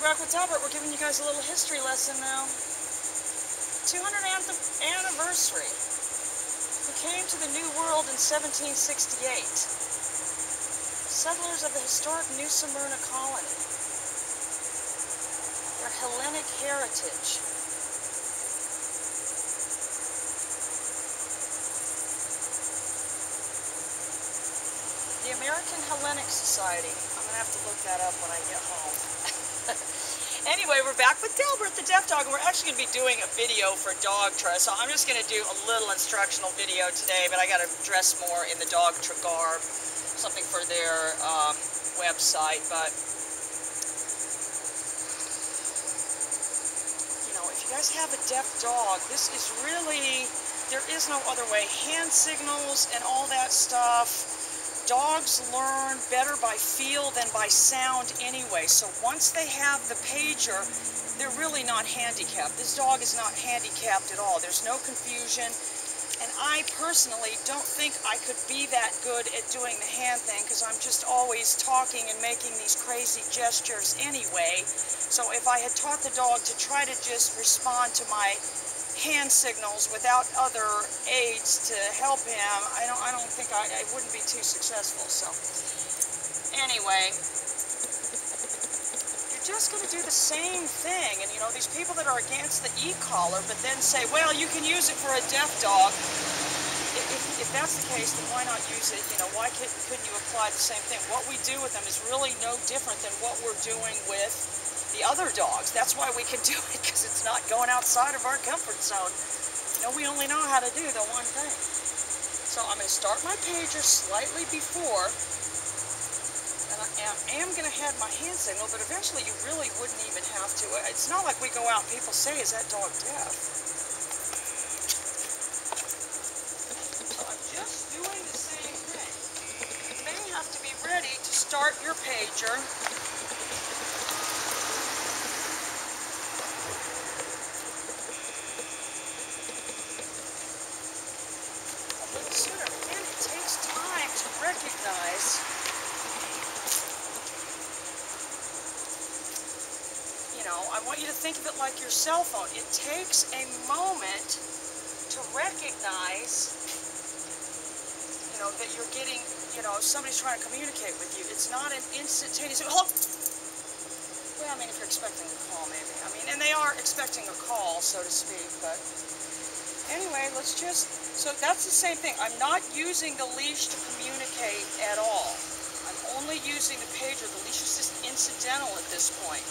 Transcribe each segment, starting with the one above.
back with Delbert. We're giving you guys a little history lesson now. 200th anniversary. We came to the New World in 1768. Settlers of the historic New Smyrna colony. Their Hellenic heritage. The American Hellenic Society. I'm going to have to look that up when I get home. Anyway, we're back with Delbert, the deaf dog, and we're actually going to be doing a video for Dogtra, so I'm just going to do a little instructional video today, but I got to dress more in the Dogtra garb, something for their website, but, you know, if you guys have a deaf dog, this is really, there is no other way. Hand signals and all that stuff. Dogs learn better by feel than by sound anyway, so once they have the pager, they're really not handicapped. This dog is not handicapped at all. There's no confusion, and I personally don't think I could be that good at doing the hand thing because I'm just always talking and making these crazy gestures anyway. So if I had taught the dog to try to just respond to my hand signals without other aids to help him, I don't think I wouldn't be too successful. So anyway, you're just going to do the same thing. And you know, these people that are against the e-collar but then say, well, you can use it for a deaf dog. If that's the case, then why not use it? You know, why couldn't you apply the same thing? What we do with them is really no different than what we're doing with the other dogs. That's why we can do it, because it's not going outside of our comfort zone. You know, we only know how to do the one thing. So I'm going to start my pager slightly before, and I am going to have my hand signal, but eventually you really wouldn't even have to. It's not like we go out and people say, is that dog deaf? So I'm just doing the same thing. You may have to be ready to start your pager. Sooner. And it takes time to recognize, you know, I want you to think of it like your cell phone. It takes a moment to recognize, you know, that you're getting, you know, somebody's trying to communicate with you. It's not an instantaneous, hello. Well, I mean, if you're expecting a call, maybe. I mean, and they are expecting a call, so to speak, but anyway, let's just, so that's the same thing. I'm not using the leash to communicate at all. I'm only using the pager. The leash is just incidental at this point.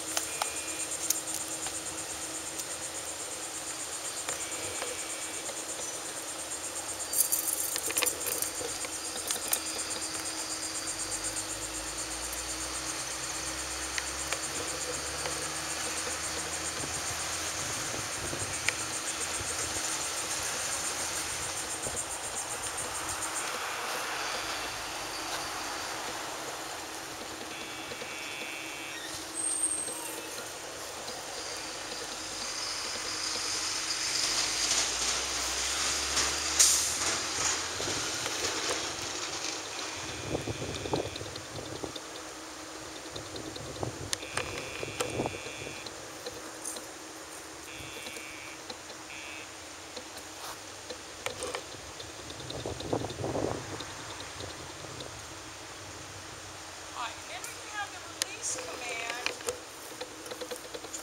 Command, which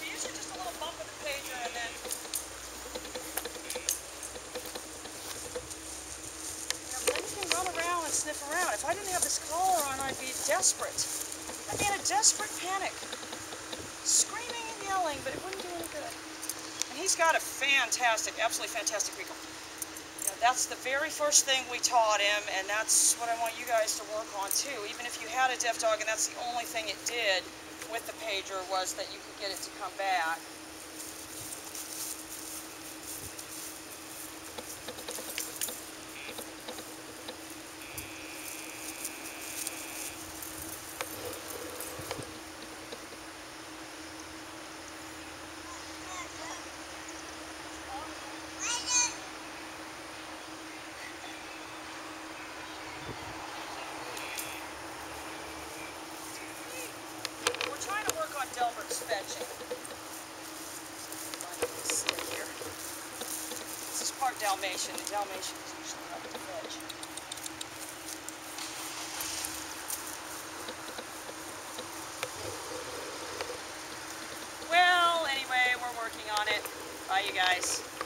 we usually just a little bump of the pager, and then, you know, then you can run around and sniff around. If I didn't have this collar on, I'd be desperate. I'd be in a desperate panic, screaming and yelling, but it wouldn't do any good. And he's got a fantastic, absolutely fantastic recall. You know, that's the very first thing we taught him, and that's what I want you guys to work on too. Even if you had a deaf dog and that's the only thing it did with the pager was that you could get it to come back. Delbert's fetching. Sit here. This is part Dalmatian. The Dalmatian is usually not to fetch. Well, anyway, we're working on it. Bye, you guys.